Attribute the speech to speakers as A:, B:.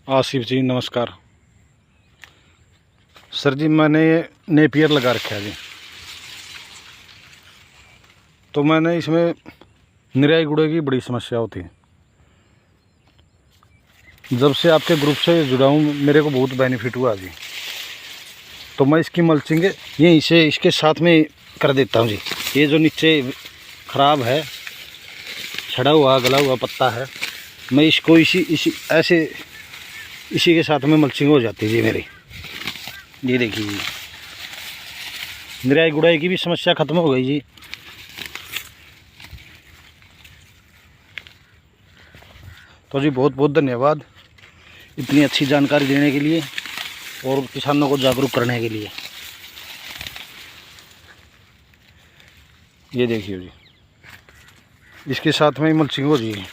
A: आसिफ जी नमस्कार। सर जी मैंने नेपियर लगा रखा है जी। तो मैंने इसमें निराई गुड़ाई की बड़ी समस्या होती है। जब से आपके ग्रुप से जुड़ा हूँ मेरे को बहुत बेनिफिट हुआ जी। तो मैं इसकी मल्चिंग यहीं से इसके साथ में कर देता हूँ जी। ये जो नीचे ख़राब है, छड़ा हुआ गला हुआ पत्ता है, मैं इसको इसी के साथ में मल्चिंग हो जाती है जी मेरी। ये देखिए जी, निराई गुड़ाई की भी समस्या ख़त्म हो गई जी। तो जी बहुत बहुत धन्यवाद इतनी अच्छी जानकारी देने के लिए और किसानों को जागरूक करने के लिए। ये देखिए जी, इसके साथ में मल्चिंग हो रही है।